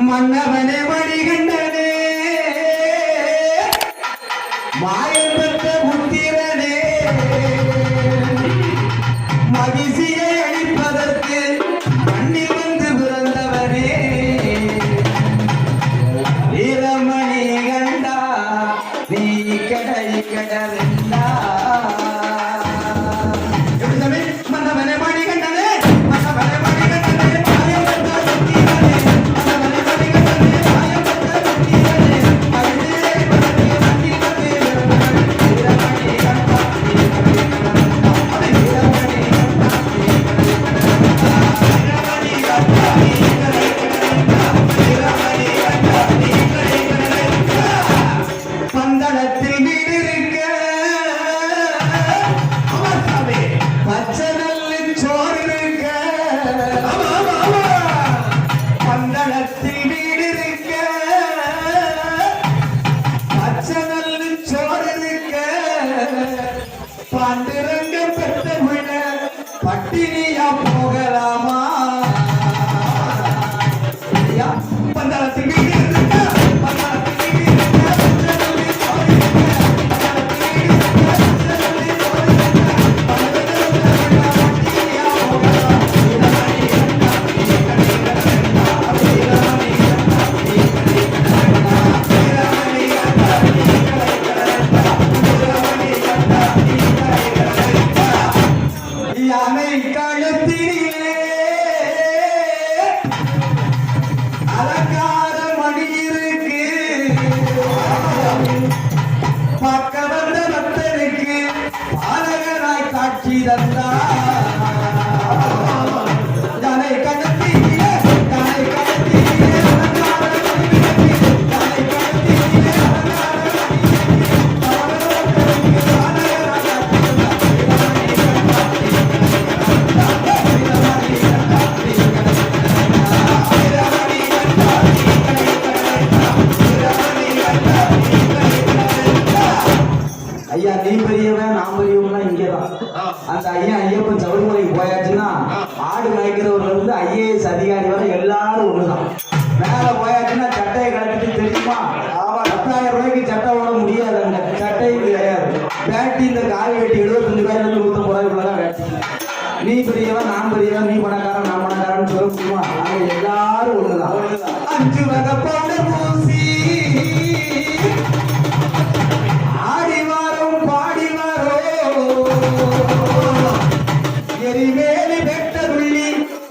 மன்னவனே வழிகண்டனே மாயம் பெற்ற புத்திரனே மகிழ்ச்சியை அளிப்பதற்கு மண்ணில் வந்து பிறந்தவனே வீரமணி கண்டா நீ கடை கடந்தா மன்னவனே வழிகண்டனே பாண்டுரங்க பெற்ற விட பட்டினியா போகலாமா பந்தளத்தில் வீடு இருக்க ஐயா நீ பெரியவன் நான் பெரியவன் இங்கதான் அந்த ஐயா ஐயப்பன் சபரிமலைக்கு போயாச்சுன்னா ஆடு காய்க்கிறவர்கள் இருந்து ஐஏஎஸ் அதிகாரி வரை எல்லாரும் ஒண்ணுதான். மேல போயாச்சுன்னா சட்டையை கலட்டிட்டு தெரியுமா 10,000 ரூபாய்க்கு சட்டை ஓட முடியாது, அங்க சட்டையும் கிடையாது. வேட்டி இந்த காய் வெட்டி 75 ரூபாயிலிருந்து 150 ரூபாய்க்குள்ளதான் வேட்டி. நீ பெரியவன் நான் பெரியவன், நீ பணக்காரன் நான் பணக்காரன் சொல்ல முடியுமா? அங்க எல்லாரும் ஒண்ணுதான். 5 வகை பவுடர் பூசி எரிவேலி வெட்டருள்ளி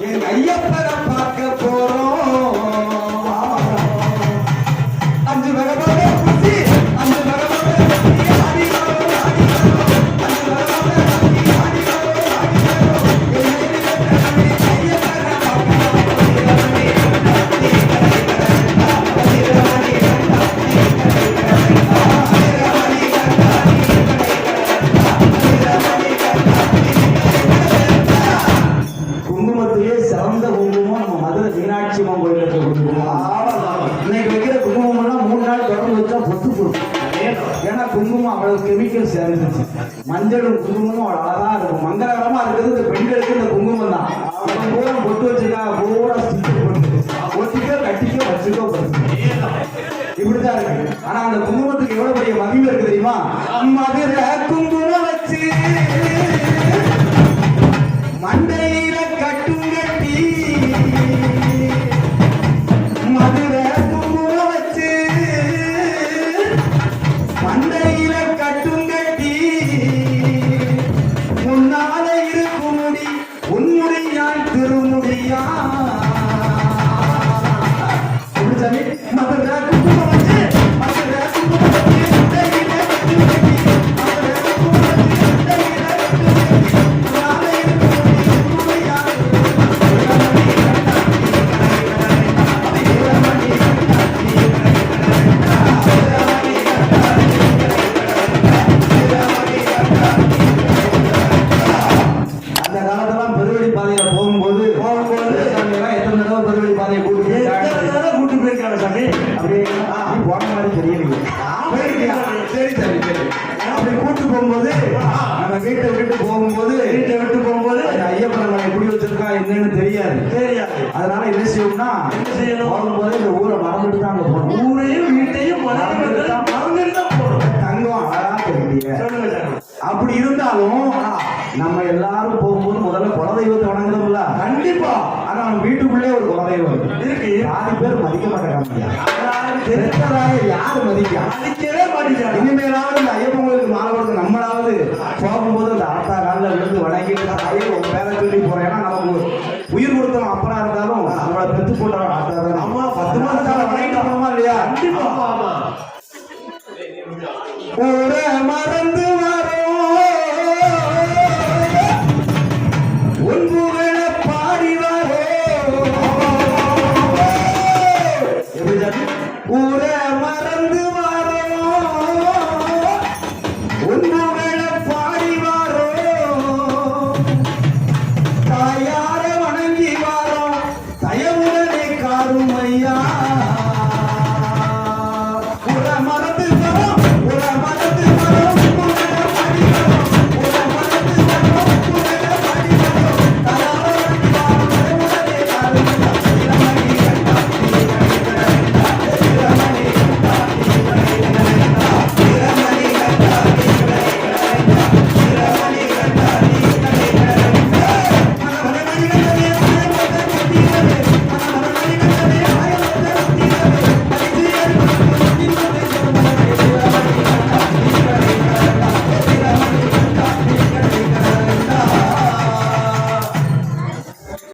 என் ஐயப்பனை பார்க்க போறோம். 5 வகை பூசி 5 வகை சிறந்த குங்குமம் நம்ம மதுரை மீனாட்சி அம்மன் கோயில் இருக்க குங்குமம். இன்னைக்கு வைக்கிற குங்குமம் எல்லாம் 3 நாள் தொடர்ந்து வச்சா பொத்து போடும். ஏன்னா குங்குமம் அவ்வளவு கெமிக்கல் சேர்ந்துச்சு. மஞ்சளும் குங்குமமும் அவ்வளவு அழகா இருக்கும். மங்களகரமா இருக்கிறது இந்த பெண்களுக்கு இந்த குங்குமம் தான். அவங்க பூரா பொட்டு வச்சுக்காங்க, பூரா ஸ்டிக்கர் போட்டு ஒட்டிக்கோ கட்டிக்கோ வச்சுக்கோ இப்படிதான் இருக்கு. ஆனா அந்த குங்குமத்துக்கு எவ்வளவு பெரிய மகிமை இருக்கு தெரியுமா? மதுரை குங்குமம் வச்சு மண்டையில கட்டுங்கட்டி மதுரை குங்குமம் வச்சு மண்டையில கட்டுங்கட்டி முன்னால இருக்கும் முடி உன்முடியான் திருமுடியா மதுரை குங்குமம் வச்சு மதுரை குங்குமம் வச்சு மண்டையில கட்டுங்கட்டி கூட்டு போயிருக்காங்க சாமி. அப்படியே தெரியாது. அதனால என்ன செய்யணும்னா போகும்போது இந்த ஊரை மறந்துட்டு தான் அங்க போகணும். ஊரையும் வீட்டையும் மறந்துட்டு தான் போகணும். தங்கம் அழகா தெரியுங்க. அப்படி இருந்தாலும் நம்ம எல்லாரும் போகும்போது முதல்ல குலதெய்வத்தை வணங்குறோம்ல. கண்டிப்பா. ஆனா நம்ம வீட்டுக்குள்ளே ஒரு குலதெய்வம் இருக்கு. 4 பேர் மதிக்க மாட்டாங்க. யாரு மதிக்கவே மாட்டேங்கிறாங்க. இனிமேலாவது இந்த ஐயப்பங்களுக்கு மாலை கொடுத்து நம்மளாவது போகும்போது அந்த ஆத்தா காலில் விழுந்து வணங்கிட்டு உங்க பேரை சொல்லி போறேன். ஏன்னா நமக்கு உயிர் கொடுத்தவன் அப்பனா இருந்தாலும் நம்மளை பெற்று போட்டவன்